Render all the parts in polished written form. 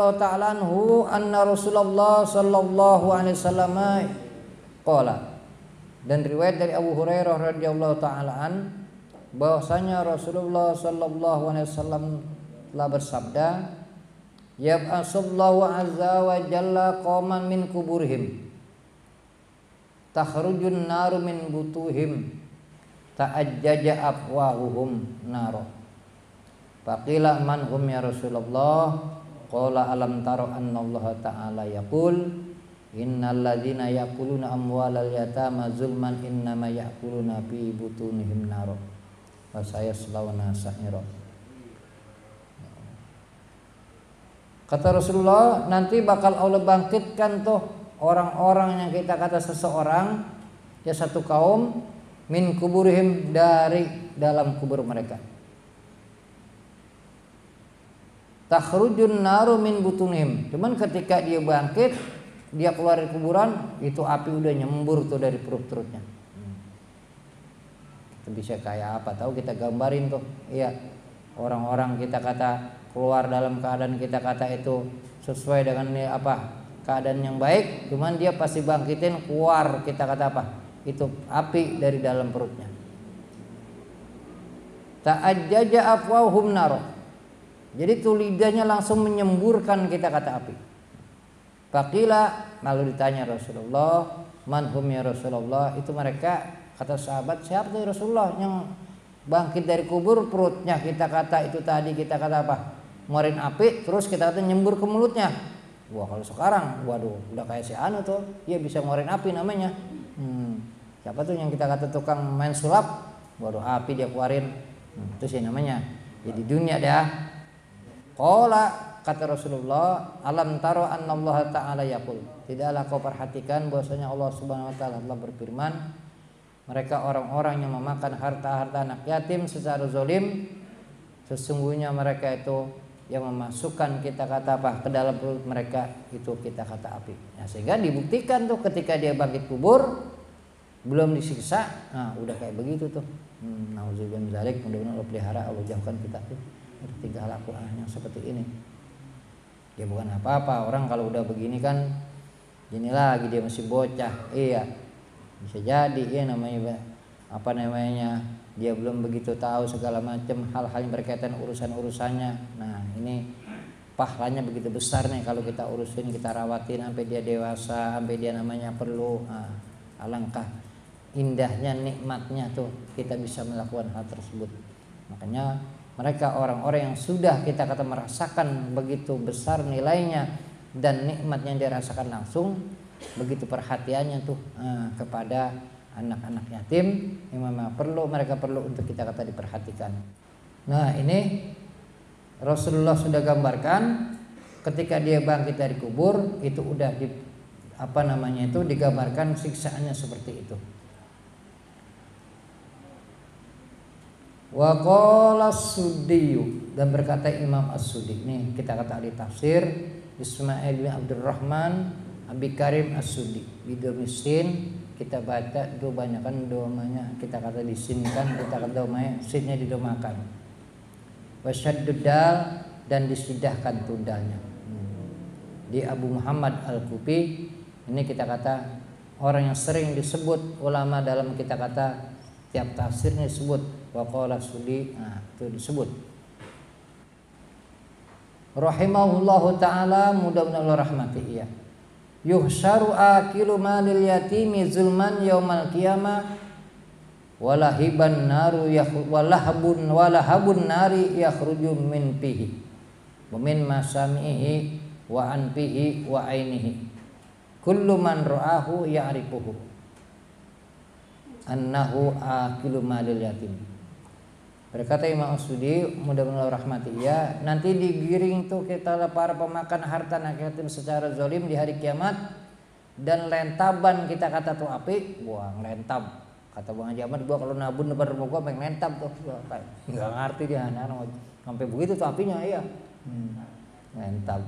radhiyallahu ta'ala anhu anna Rasulullah sallallahu alaihi wasallam qala. Dan riwayat dari Abu Hurairah radhiyallahu ta'ala an bahwasanya Rasulullah sallallahu alaihi wasallam telah bersabda, yab'asullahu azza wa jalla qauman min kuburihim takhrujun naru min butuhim ta'ajjaja afwahuhum naro. Faqila man hum ya Rasulullah? Qala alam taro annallaha ta'ala yaqul innal ladzina yaquluna amwalal yatama zulman innama yaquluna fi butunihim naro wa sayaslawna sa'ira. Kata Rasulullah, nanti bakal Allah bangkitkan tuh orang-orang yang kita kata seseorang, ya satu kaum, min kuburihim dari dalam kubur mereka. Takhrujun naru min butunihim. Cuman ketika dia bangkit, dia keluar dari kuburan, itu api udah nyembur tuh dari perut-perutnya. Itu bisa kayak apa? Tahu kita gambarin tuh. Iya. Orang-orang kita kata keluar dalam keadaan kita kata itu sesuai dengan apa? Keadaan yang baik, cuman dia pasti bangkitin keluar kita kata apa? Itu api dari dalam perutnya. Ta'ajjaja afwahum naro. Jadi tuh lidahnya langsung menyemburkan kita kata api. Faqila, lalu ditanya Rasulullah, man hum ya Rasulullah? Itu mereka kata sahabat, siapa tuh Rasulullah yang bangkit dari kubur perutnya kita kata itu tadi kita kata apa? Ngeluarin api terus kita kata nyembur ke mulutnya. Wah kalau sekarang, waduh, udah kayak si Anu tuh, dia bisa ngeluarin api namanya. Siapa tuh yang kita kata tukang main sulap? Waduh, api dia keluarin. Itu sih namanya. Jadi dunia dah. Qala kata Rasulullah, alam taro annallaha ta'ala yaqul. Tidaklah kau perhatikan bahwasanya Allah Subhanahu wa taala telah berfirman, mereka orang-orang yang memakan harta-harta anak yatim secara zalim, sesungguhnya mereka itu yang memasukkan kita kata apa ke dalam perut mereka itu kita kata api. Nah, sehingga dibuktikan tuh ketika dia bangkit kubur belum disiksa, nah udah kayak begitu tuh. Nauzubillah min dzalik, mudah-mudahan Allah pelihara, Allah jauhkan kita tuh dari tingkah laku yang seperti ini. Ya bukan apa-apa, orang kalau udah begini kan gini lagi dia masih bocah. Iya. Bisa jadi ya namanya apa namanya dia belum begitu tahu segala macam hal-hal yang berkaitan urusan-urusannya. Nah ini pahalanya begitu besar nih kalau kita urusin, kita rawatin sampai dia dewasa, sampai dia namanya perlu. Nah, alangkah indahnya nikmatnya tuh kita bisa melakukan hal tersebut. Makanya mereka orang-orang yang sudah kita kata merasakan begitu besar nilainya dan nikmat yang dirasakan langsung, begitu perhatiannya tuh kepada anak-anak yatim yang memang mereka perlu untuk kita kata diperhatikan. Nah ini Rasulullah sudah gambarkan ketika dia bangkit dari kubur itu udah digambarkan siksaannya seperti itu. Wa qala as-Suddi, dan berkata Imam As-Suddi, nih kita kata ahli tafsir Ismail bin Abdurrahman Abi Karim As-Suddi bidomisin, kita baca kebanyakan domanya kita kata disinkan, kita kata domanya sinnya didomakan, wasyaddud dal, dan disidahkan tundalnya. Di Abu Muhammad Al-Kufi ini kita kata orang yang sering disebut ulama dalam kita kata tiap tafsirnya disebut wa qala Suddi, nah itu disebut rahimahullahu taala, mudah-mudahan Allah rahmati ia. Yuhsyaru akilu malil yatimi zulman yaumal qiyamah walahabun nari yakhruju min fihi wa min masamihi wa anfihi wa ainihi kullu man ra'ahu ya'rifuhu annahu akilu malil yatim. Berkata Imam As-Suddi, mudah-mudahan Allah rahmati ia, nanti digiring tuh kita para pemakan harta anak yatim secara zalim di hari kiamat, dan lentaban kita kata tuh api, buang lentab. Kata Bang Haji Ahmad, gua kalau nabun depan rumah gua pengen lentab tuh. Enggak ngerti dia anak sampai begitu tuh apinya, iya. Lentab.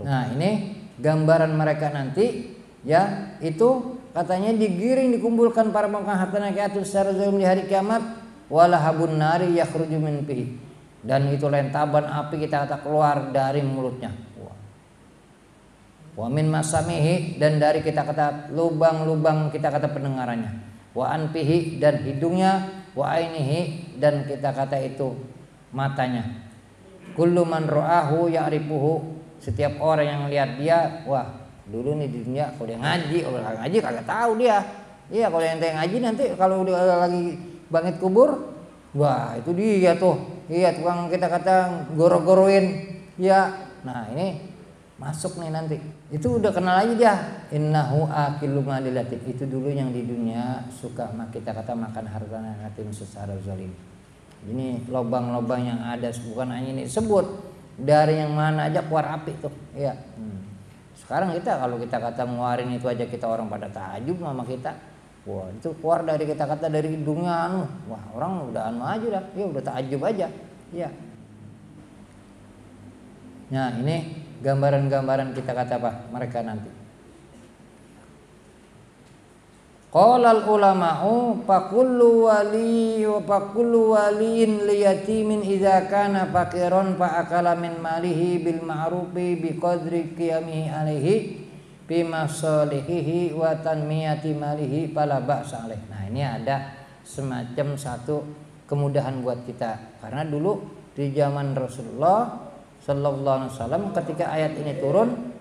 Nah, ini gambaran mereka nanti ya, itu katanya digiring dikumpulkan para pemakan harta anak yatim secara zalim di hari kiamat. Walahabun nari yakhruju min fihi, dan itu lentaban api kita kata keluar dari mulutnya. Wah. wa min masamihi, dan dari kita kata lubang-lubang kita kata pendengarannya, wa anfihi, dan hidungnya, wa ainihi, dan kita kata itu matanya. Kullu man ra'ahu ya'rifuhu, setiap orang yang lihat dia, wah dulu nih di dunia kalau dia ngaji, kalau nggak ngaji kagak tahu dia. Iya, kalau yang ngaji nanti kalau udah lagi bangkit kubur, wah itu dia tuh, iya tukang kita kata goro-goroin, ya. Nah ini masuk nih nanti, itu udah kenal aja dia. Innahu akilu malil yatim, itu dulu yang di dunia suka kita kata makan harta yatim secara zalim. Ini lobang-lobang yang ada, bukan hanya ini sebut dari yang mana aja keluar api tuh, ya. Sekarang kita kalau kita kata ngeluarin itu aja kita orang pada takjub sama kita. Wah itu keluar dari kita kata dari hidungnya anu, wah orang udah anu aja dah, ya udah takjub aja, ya. Nah ini gambaran-gambaran kita kata apa mereka nanti. Qalal ulama'u fakullu wali wa fakullu waliin liyatimin idza kana faqiran fa akala min malihi bil ma'rufi bi qadri qiyamihi alaihi bi masalihihi wa tanmiyati malihi fala ba'sa alaih. Nah ini ada semacam satu kemudahan buat kita, karena dulu di zaman Rasulullah sallallahu alaihi wasallam ketika ayat ini turun,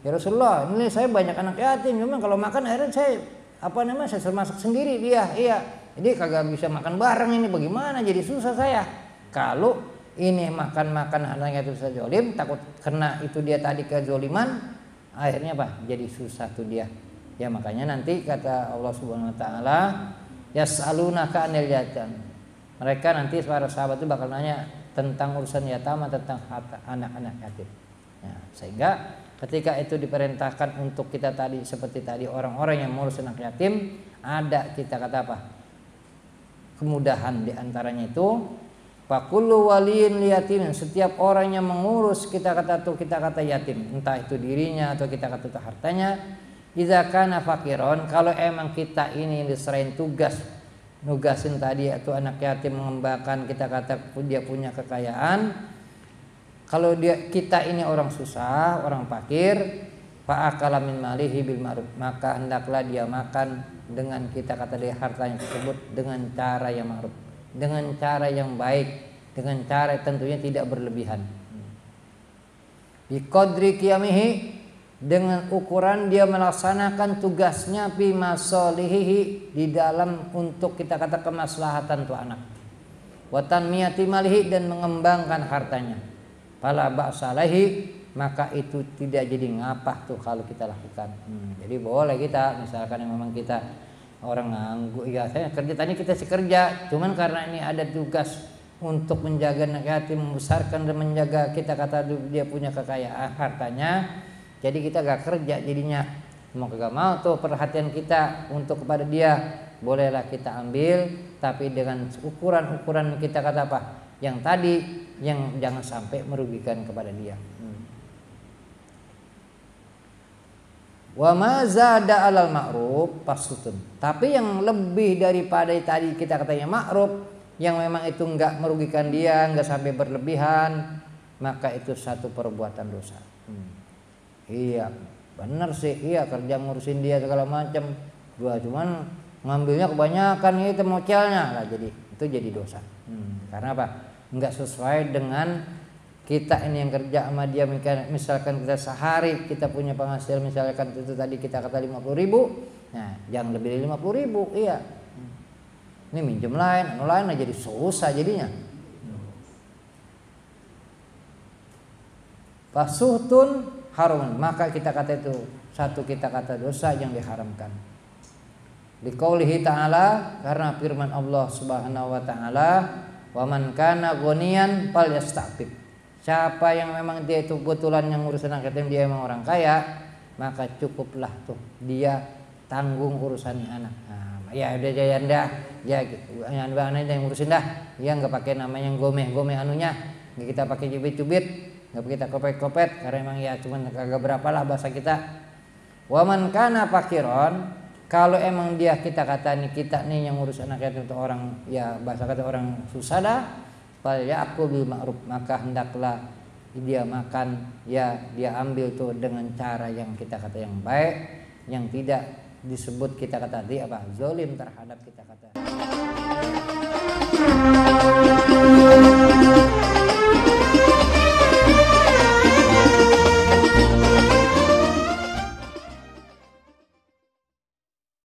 ya Rasulullah ini saya banyak anak yatim, memang kalau makan akhirnya saya saya suruh masak sendiri dia, iya. Jadi kagak bisa makan bareng ini, bagaimana? Jadi susah saya. Kalau ini makan anaknya itu zalim, takut kena itu dia tadi kezaliman, akhirnya apa? Jadi susah tuh dia. Ya makanya nanti kata Allah Subhanahu wa taala, yas'alunaka 'anil yatim. Mereka nanti para sahabat itu bakal nanya tentang urusan yatama, tentang anak-anak yatim. Ya, sehingga ketika itu diperintahkan untuk kita tadi seperti tadi orang-orang yang mengurus anak yatim, ada kita kata apa? Kemudahan diantaranya itu fakullu waliin liyatim, setiap orang yang mengurus kita kata yatim, entah itu dirinya atau kita kata itu hartanya, idza kana faqiron, kalau emang kita ini diserahin nugasin tadi atau anak yatim mengembangkan kita kata dia punya kekayaan. Kalau kita ini orang susah, orang fakir, fa'akala min malihi bil ma'ruf, maka hendaklah dia makan dengan kita kata dia hartanya tersebut dengan cara yang ma'ruf, dengan cara yang baik, dengan cara tentunya tidak berlebihan. Bi qadri qiyamihi, dengan ukuran dia melaksanakan tugasnya fi masalihi, di dalam untuk kita kata kemaslahatan tuh anak. Wa tanmiyati malihi, dan mengembangkan hartanya. Fala ba'sa alaihi, maka itu tidak jadi ngapah tuh kalau kita lakukan. Jadi boleh kita misalkan yang memang kita orang nganggur, ya saya kerja tadi kita sih kerja, cuman karena ini ada tugas untuk menjaga anak yatim, membesarkan dan menjaga kita kata dia punya kekayaan hartanya, jadi kita gak kerja jadinya. Mau kagak mau tuh perhatian kita untuk kepada dia, bolehlah kita ambil, tapi dengan ukuran kita kata apa? Yang tadi, yang jangan sampai merugikan kepada dia. Wa ma zada alal ma'ruf fasutun. Tapi yang lebih daripada tadi kita katanya ma'ruf, yang memang itu enggak merugikan dia, enggak sampai berlebihan, maka itu satu perbuatan dosa. Iya, benar sih. Iya, kerja ngurusin dia segala macam. Cuman ngambilnya kebanyakan itu mocelnya lah, jadi itu jadi dosa. Karena apa? Enggak sesuai dengan kita ini yang kerja sama dia. Misalkan kita sehari kita punya penghasilan misalkan itu tadi kita kata 50.000, nah jangan lebih dari 50.000. Iya, ini minjem lain lah jadi susah jadinya. Fasuhtun harum, maka kita kata itu satu kita kata dosa yang diharamkan. Liqaulihi ta'ala, karena firman Allah Subhanahu wa taala, wa man kana ghaniyan falyasta'fif. Siapa yang memang dia itu kebetulan yang urusan anak yatim dia memang orang kaya, maka cukuplah tuh dia tanggung urusannya anak. Nah, ya udah jayan dah, ya gitu. Anak yang ngurusin dah. Ya enggak pakai namanya gomeh anunya. Enggak kita pakai cubit-cubit, enggak kita kopet-kopet karena memang ya cuman kagak berapa lah bahasa kita. Wa man kana fakiron, kalau emang dia kita kata nih kita nih yang ngurus anak yatim itu orang ya bahasa kata orang susah dah, fal ya'kul bil ma'ruf, maka hendaklah dia makan, ya dia ambil tuh dengan cara yang kita kata yang baik, yang tidak disebut kita kata tadi apa, zalim terhadap kita kata.